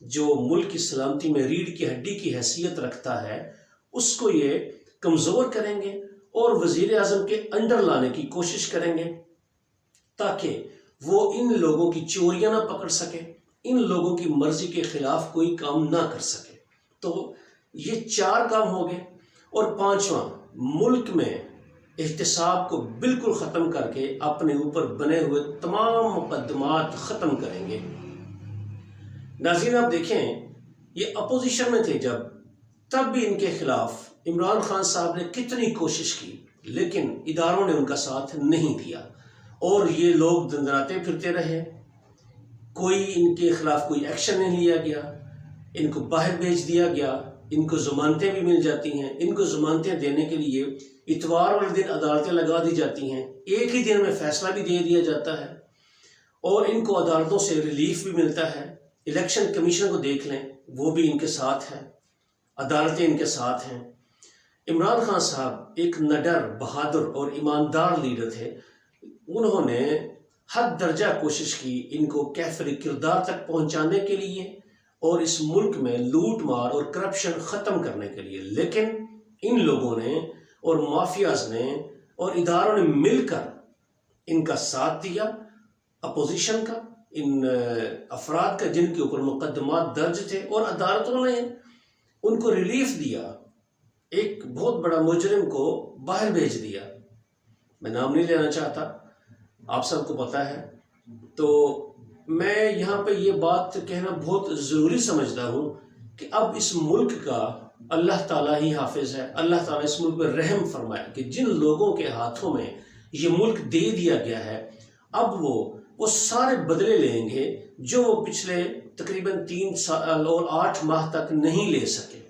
جو ملک کی سلامتی میں ریڑھ کی ہڈی کی حیثیت رکھتا ہے اس کو یہ کمزور کریں گے اور وزیر اعظم کے انڈر لانے کی کوشش کریں گے تاکہ وہ ان لوگوں کی چوریاں نہ پکڑ سکے، ان لوگوں کی مرضی کے خلاف کوئی کام نہ کر سکے۔ تو یہ 4 کام ہو گئے۔ اور 5واں، ملک میں احتساب کو بالکل ختم کر کے اپنے اوپر بنے ہوئے تمام مقدمات ختم کریں گے۔ ناظرین آپ دیکھیں، یہ اپوزیشن میں تھے جب، تب بھی ان کے خلاف عمران خان صاحب نے کتنی کوشش کی، لیکن اداروں نے ان کا ساتھ نہیں دیا اور یہ لوگ دندراتے پھرتے رہے۔ کوئی ان کے خلاف کوئی ایکشن نہیں لیا گیا، ان کو باہر بھیج دیا گیا، ان کو ضمانتیں بھی مل جاتی ہیں۔ ان کو ضمانتیں دینے کے لیے اتوار والے دن عدالتیں لگا دی جاتی ہیں، ایک ہی دن میں فیصلہ بھی دے دیا جاتا ہے اور ان کو عدالتوں سے ریلیف بھی ملتا ہے۔ الیکشن کمیشن کو دیکھ لیں، وہ بھی ان کے ساتھ ہے، عدالتیں ان کے ساتھ ہیں۔ عمران خان صاحب ایک نڈر، بہادر اور ایماندار لیڈر تھے۔ انہوں نے حد درجہ کوشش کی ان کو کیفر کردار تک پہنچانے کے لیے اور اس ملک میں لوٹ مار اور کرپشن ختم کرنے کے لیے، لیکن ان لوگوں نے اور مافیاز نے اور اداروں نے مل کر ان کا ساتھ دیا، اپوزیشن کا، ان افراد کا جن کے اوپر مقدمات درج تھے، اور عدالتوں نے ان کو ریلیف دیا، ایک بہت بڑا مجرم کو باہر بھیج دیا۔ میں نام نہیں لینا چاہتا، آپ سب کو پتہ ہے۔ تو میں یہاں پہ یہ بات کہنا بہت ضروری سمجھتا ہوں کہ اب اس ملک کا اللہ تعالیٰ ہی حافظ ہے۔ اللہ تعالیٰ اس ملک پہ رحم فرمائے کہ جن لوگوں کے ہاتھوں میں یہ ملک دے دیا گیا ہے، اب وہ سارے بدلے لیں گے جو وہ پچھلے تقریباً 3 سال اور 8 ماہ تک نہیں لے سکے۔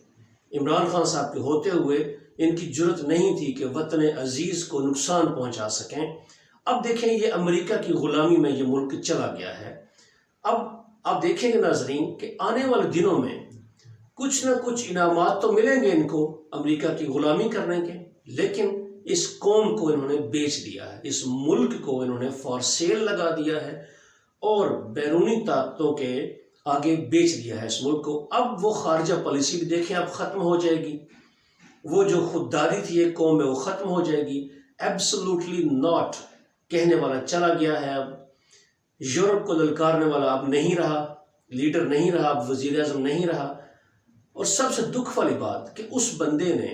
عمران خان صاحب کے ہوتے ہوئے ان کی جرت نہیں تھی کہ وطن عزیز کو نقصان پہنچا سکیں۔ اب دیکھیں، یہ امریکہ کی غلامی میں یہ ملک چلا گیا ہے۔ اب آپ دیکھیں گے ناظرین کہ آنے والے دنوں میں کچھ نہ کچھ انعامات تو ملیں گے ان کو امریکہ کی غلامی کرنے کے، لیکن اس قوم کو انہوں نے بیچ دیا ہے، اس ملک کو انہوں نے فار سیل لگا دیا ہے اور بیرونی طاقتوں کے آگے بیچ دیا ہے اس ملک کو۔ اب وہ خارجہ پالیسی بھی دیکھیں اب ختم ہو جائے گی، وہ جو خودداری تھی ایک قوم میں وہ ختم ہو جائے گی۔ ایبسولوٹلی ناٹ کہنے والا چلا گیا ہے، اب یورپ کو للکارنے والا اب نہیں رہا، لیڈر نہیں رہا، اب وزیر اعظم نہیں رہا۔ اور سب سے دکھ والی بات کہ اس بندے نے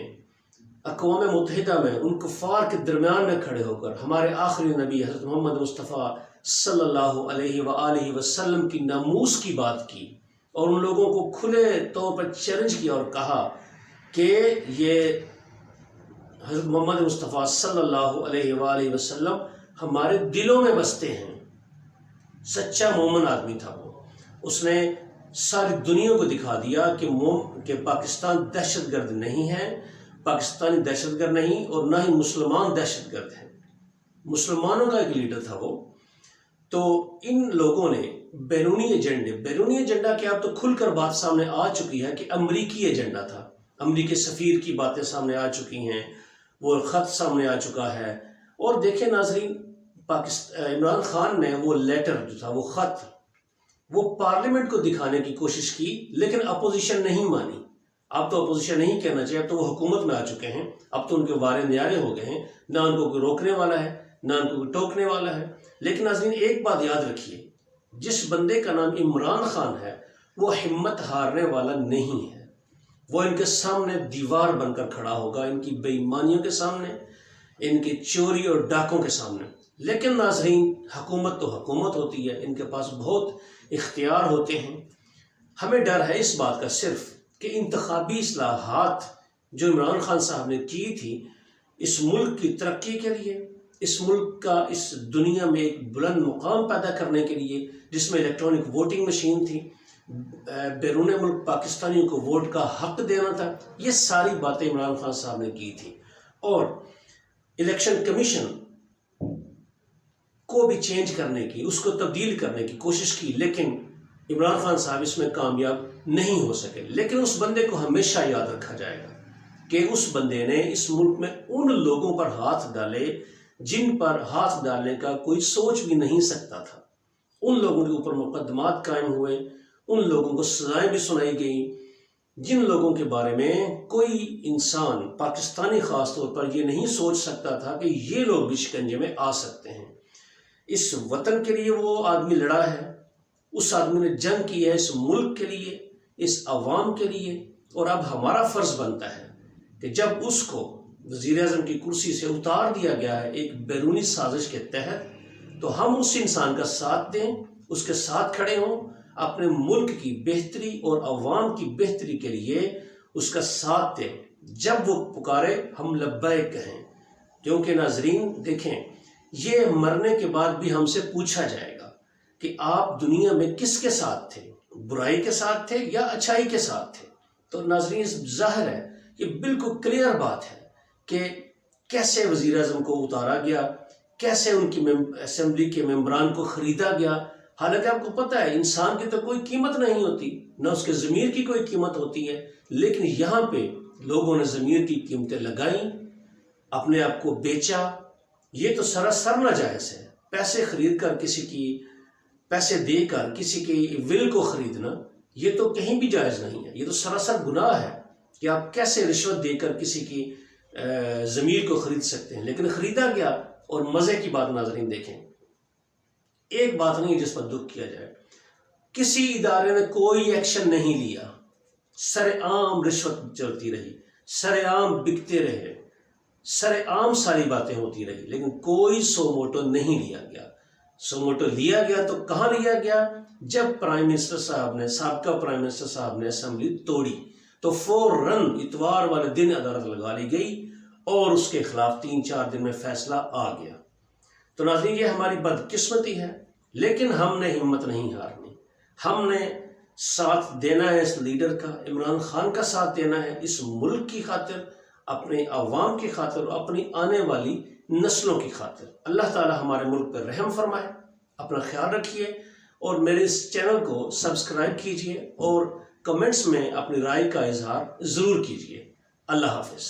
اقوام متحدہ میں ان کفار کے درمیان میں کھڑے ہو کر ہمارے آخری نبی حضرت محمد مصطفیٰ صلی اللہ علیہ وآلہ وسلم کی ناموس کی بات کی اور ان لوگوں کو کھلے طور پر چیلنج کیا اور کہا کہ یہ حضرت محمد مصطفیٰ صلی اللہ علیہ وآلہ وسلم ہمارے دلوں میں بستے ہیں۔ سچا مومن آدمی تھا وہ، اس نے ساری دنیا کو دکھا دیا کہ پاکستان دہشت گرد نہیں ہے، پاکستانی دہشت گرد نہیں اور نہ ہی مسلمان دہشت گرد ہیں، مسلمانوں کا ایک لیڈر تھا وہ۔ تو ان لوگوں نے بیرونی ایجنڈا کیا، اب تو کھل کر بات سامنے آ چکی ہے کہ امریکی ایجنڈا تھا، امریکی سفیر کی باتیں سامنے آ چکی ہیں، وہ خط سامنے آ چکا ہے۔ اور دیکھیں ناظرین، عمران خان نے وہ لیٹر جو تھا، وہ خط، وہ پارلیمنٹ کو دکھانے کی کوشش کی لیکن اپوزیشن نہیں مانی۔ اب تو اپوزیشن نہیں کہنا چاہیے، اب تو وہ حکومت میں آ چکے ہیں، اب تو ان کے وارے نیارے ہو گئے ہیں، نہ ان کو کوئی روکنے والا ہے نہ ان کو کوئی ٹوکنے والا ہے۔ لیکن ناظرین ایک بات یاد رکھیے، جس بندے کا نام عمران خان ہے وہ ہمت ہارنے والا نہیں ہے، وہ ان کے سامنے دیوار بن کر کھڑا ہوگا، ان کی بے ایمانیوں کے سامنے، ان کی چوری اور ڈاکوں کے سامنے۔ لیکن ناظرین حکومت تو حکومت ہوتی ہے، ان کے پاس بہت اختیار ہوتے ہیں۔ ہمیں ڈر ہے اس بات کا صرف کہ انتخابی اصلاحات جو عمران خان صاحب نے کی تھی اس ملک کی ترقی کے لیے، اس ملک کا اس دنیا میں ایک بلند مقام پیدا کرنے کے لیے، جس میں الیکٹرانک ووٹنگ مشین تھی، بیرون ملک پاکستانیوں کو ووٹ کا حق دینا تھا، یہ ساری باتیں عمران خان صاحب نے کی تھی۔ اور الیکشن کمیشن کو بھی چینج کرنے کی، اس کو تبدیل کرنے کی کوشش کی، لیکن عمران خان صاحب اس میں کامیاب نہیں ہو سکے۔ لیکن اس بندے کو ہمیشہ یاد رکھا جائے گا کہ اس بندے نے اس ملک میں ان لوگوں پر ہاتھ ڈالے جن پر ہاتھ ڈالنے کا کوئی سوچ بھی نہیں سکتا تھا، ان لوگوں کے اوپر مقدمات قائم ہوئے، ان لوگوں کو سزائیں بھی سنائی گئیں جن لوگوں کے بارے میں کوئی انسان پاکستانی خاص طور پر یہ نہیں سوچ سکتا تھا کہ یہ لوگ بھی شکنجے میں آ سکتے ہیں۔ اس وطن کے لیے وہ آدمی لڑا ہے، اس آدمی نے جنگ کی ہے اس ملک کے لیے، اس عوام کے لیے، اور اب ہمارا فرض بنتا ہے کہ جب اس کو وزیر اعظم کی کرسی سے اتار دیا گیا ہے ایک بیرونی سازش کے تحت، تو ہم اس انسان کا ساتھ دیں، اس کے ساتھ کھڑے ہوں، اپنے ملک کی بہتری اور عوام کی بہتری کے لیے اس کا ساتھ دیں۔ جب وہ پکارے ہم لبیک کہیں، کیونکہ ناظرین دیکھیں، یہ مرنے کے بعد بھی ہم سے پوچھا جائے گا کہ آپ دنیا میں کس کے ساتھ تھے، برائی کے ساتھ تھے یا اچھائی کے ساتھ تھے؟ تو ناظرین ظاہر ہے یہ بالکل کلیئر بات ہے کہ کیسے وزیر اعظم کو اتارا گیا، کیسے ان کی اسمبلی کے ممبران کو خریدا گیا، حالانکہ آپ کو پتہ ہے انسان کی تو کوئی قیمت نہیں ہوتی، نہ اس کے ضمیر کی کوئی قیمت ہوتی ہے، لیکن یہاں پہ لوگوں نے ضمیر کی قیمتیں لگائیں، اپنے آپ کو بیچا۔ یہ تو سراسر ناجائز ہے۔ پیسے خرید کر پیسے دے کر کسی کی ول کو خریدنا یہ تو کہیں بھی جائز نہیں ہے، یہ تو سراسر گناہ ہے کہ آپ کیسے رشوت دے کر کسی کی ضمیر کو خرید سکتے ہیں، لیکن خریدا گیا۔ اور مزے کی بات ناظرین دیکھیں، ایک بات نہیں جس پر دکھ کیا جائے، کسی ادارے نے کوئی ایکشن نہیں لیا، سر عام رشوت چلتی رہی، سر عام بکتے رہے، سر عام ساری باتیں ہوتی رہی، لیکن کوئی سو موٹو نہیں لیا گیا۔ سو موٹو لیا گیا تو کہاں لیا گیا؟ جب پرائم منسٹر صاحب نے، سابقہ پرائم منسٹر صاحب نے اسمبلی توڑی تو فوراً اتوار والے دن عدالت لگا لی گئی اور اس کے خلاف 3-4 دن میں فیصلہ آ گیا۔ تو ناظرین یہ ہماری بدقسمتی ہے، لیکن ہم نے ہمت نہیں ہارنی، ہم نے ساتھ دینا ہے اس لیڈر کا، عمران خان کا ساتھ دینا ہے اس ملک کی خاطر، اپنے عوام کی خاطر اور اپنی آنے والی نسلوں کی خاطر۔ اللہ تعالی ہمارے ملک پر رحم فرمائے۔ اپنا خیال رکھیے اور میرے اس چینل کو سبسکرائب کیجیے اور کمنٹس میں اپنی رائے کا اظہار ضرور کیجیے۔ اللہ حافظ۔